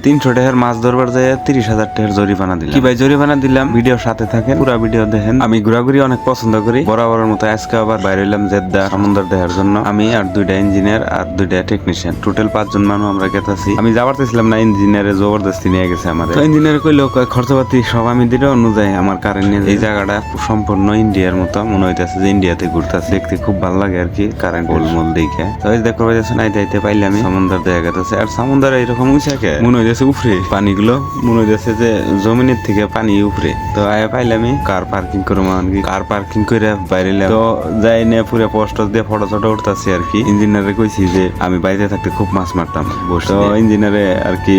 300 টাকার মাছ ধরবার যায় 30,000 টাকার জরিমানা দিলাম। কি ভাই জরিমানা দিলাম? ভিডিওর সাথে থাকেন, পুরো ভিডিও দেখেন। আমি ঘোরাঘুরি অনেক পছন্দ করি, বরাবরের মতো আজকে আবার বাইরে হইলাম জেদ্দা সমুদ্র দেখার জন্য। আমি আর 2টা ইঞ্জিনিয়ার আর 2টা টেকনিশিয়ান, টোটাল 5 জন মানুষ আমরা গেতাছি। আমি যাবার চাইছিলাম না, ইঞ্জিনিয়ারে জবরদস্তি নিয়ে গেছে আমাদের। তো ইঞ্জিনিয়ার কইলো খরচপাতি সব আমি দিলে অনুযায়ী আমার কারেন্ট নিয়ে। এই জায়গাটা সম্পূর্ণ ইন্ডিয়ার মতো মনে হইতেছে যে ইন্ডিয়াতে ঘুরতেছে, দেখতে খুব ভালো লাগে আর কি, কারেন্ট গোলমোল দেখে। তো এই দেখো পাইতেছে না, আইতে পাইলে আমি সমুদ্র দেখা গেছে। আর সমুদ্র এরকম উঁচাকে মনে হইতেছে উপরে, পানিগুলো মনে হইতেছে যে জমিনের থেকে পানি উপরে। তো আয়া পাইলাম কার পার্কিং করবো, কার পার্কিং করে বাইরে তো যাই নিয়ে পুরো পোস্টার দিয়ে ফটো ফটো উঠতেছি আর কি। ইঞ্জিনিয়ারে কইছি যে আমি বাইরে থাকতে খুব মাছ মারতাম বসে। তো ইঞ্জিনিয়ারে আর কি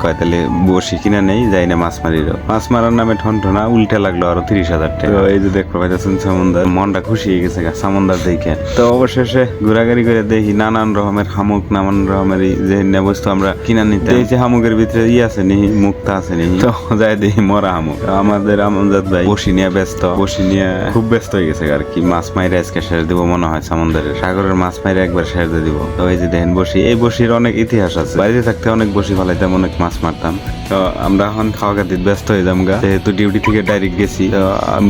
কয় তাহলে বসি কিনা নেই, যাই না মাছ মারিল। মাছ মারার নামে ঠনঠনা উল্টা লাগলো আরো 30,000 টাকা। তো এই যে দেখতে পাইতেছেন সমুদ্র, মনটা খুশি হয়ে গেছে সমুদ্র দেখে। তো অবশেষে ঘোরাঘুরি করে দেখি নানান রকমের শামুক, নানান রকমের যে বস্তু আমরা কিনা নিতে। এই যে শামুকের ভিতরে আছে নি, মুক্তা আছে নি। তো যাই দেখি মরা শামুক। আমাদের আমজাদ ভাই বসি নিয়ে ব্যস্ত, বসি নিয়ে খুব ব্যস্ত হয়ে গেছে আর কি। মাছ মাইরে আজকে শেষ দিব মনে হয়, সমুদ্রের সাগরের মাছ মাইরে একবার শেষ দিয়ে দিব। তো এই যে দেখেন বসি, এই বসির অনেক ইতিহাস আছে। বাড়িতে থাকতে অনেক বসি ফালাইতাম, অনেক মাছ মারতাম। তো আমরা এখন খাওয়া খাতে ব্যস্ত হয়ে যাম গা, যেহেতু ডিউটি থেকে ডাইরেক্ট গেছি। তো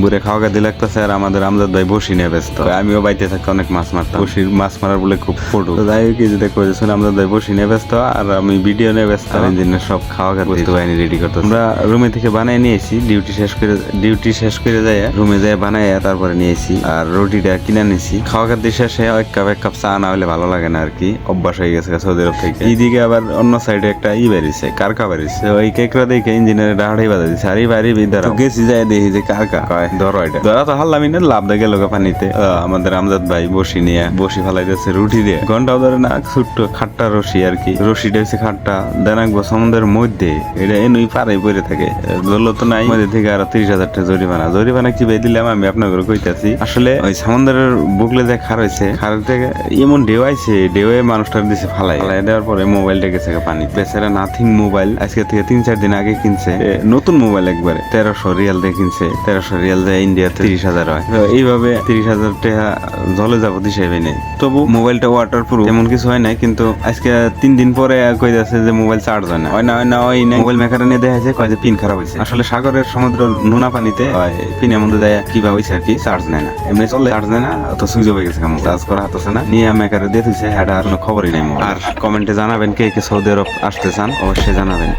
বুড়ে খাওয়া খাতে লাগতেছে, আর আমাদের আমজাদ ভাই বসি নিয়ে ব্যস্ত। আমিও বাড়িতে থাকতে অনেক মাছ মারতাম, বসির মাছ মারার বলে খুব ফটো। তো যাই হোক, যেটা করেছেন আমজাদ ভাই বসি নিয়ে ব্যস্ত, আর আমি ভিডিও নিয়ে ব্যস্ত। ইঞ্জিনের সব খাওয়া খাতে বস্তু বাহিনী রেডি করতে আমরা রুমে থেকে বানিয়ে নিয়েছি। ডিউটি শেষ করে যায় রুমে যায় বানাইয়া তারপরে নিয়েছি। আর রুটিটা কিনে নিয়েছি। খাওয়া খাতে শেষে এক কাপ চা না হলে ভালো লাগে না আর কি, অভ্যাস হয়ে গেছে সৌদি আরব থেকে। এইদিকে আবার অন্য সাইডে একটা বেরিয়েছে, কারকা বেরিয়েছে। ওই কেকরা দেখে ইঞ্জিনিয়ারের ডাহাড়াই বাজা দিচ্ছে। আর এই বাড়ি বিদ্যার গেছি যায় দেখি যে কারকা কয় ধরো, এটা ধরা তো হারলামই না, লাভ দেখে লোক পানিতে। আমাদের আমজাদ ভাই বসি নিয়ে বসি ফেলাইতেছে রুটি দিয়ে, ঘন্টাও ধরে না, ছোট্ট খাট্টা রশি আর কি। রশিটা হচ্ছে খাট্টা, দেনাকবো সমুদ্রের মধ্যে, এটা এনুই পারে পড়ে থাকে। ধরলো তো নাই, মধ্যে থেকে আরো 30,000 টাকা জরিমানা কি ভাই দিলাম আমি আপনাকে কইতাছি। আসলে ওই সমুদ্রের বুকলে যে খার হয়েছে, খার থেকে এমন ঢেউ আইছে, ঢেউয়ে মানুষটার দিছে ফালাই দেওয়ার পরে মোবাইলটা গেছে পানি। বেচারা নাথিং মোবাইল আজকে থেকে 3-4 দিন আগে কিনছে, নতুন মোবাইল একবারে 1300 রিয়াল দিয়ে কিনছে। 1300 রিয়াল যায় ইন্ডিয়াতে 30,000 হয়। এইভাবে 30,000 টাকা জলে যাবো হিসেবে নেই। তবু মোবাইলটা ওয়াটার প্রুফ এমন কিছু হয় না, কিন্তু আজকে 3 দিন পরে কই যাচ্ছে যে মোবাইল চার্জ হয় না, মোবাইল মেকারে নিয়ে দেখা যায় কয় যে পিন খারাপ হয়েছে। আসলে সাগরের সমুদ্র নোনা পানিতে পিনের মধ্যে দেয় কিভাবে হয়েছে আর কি, চার্জ নেয় না, এমনি চলে চার্জ নেয় না, তো সুইচ অফ হয়ে গেছে, চার্জ করা হতেছে না। নিয়ে মেকারে দিয়ে দিচ্ছে, এটা আর কোনো খবরই নেই। আর কমেন্টে জানাবেন কে কে সৌদি আরব আসতে চান, অবশ্যই জানাবেন।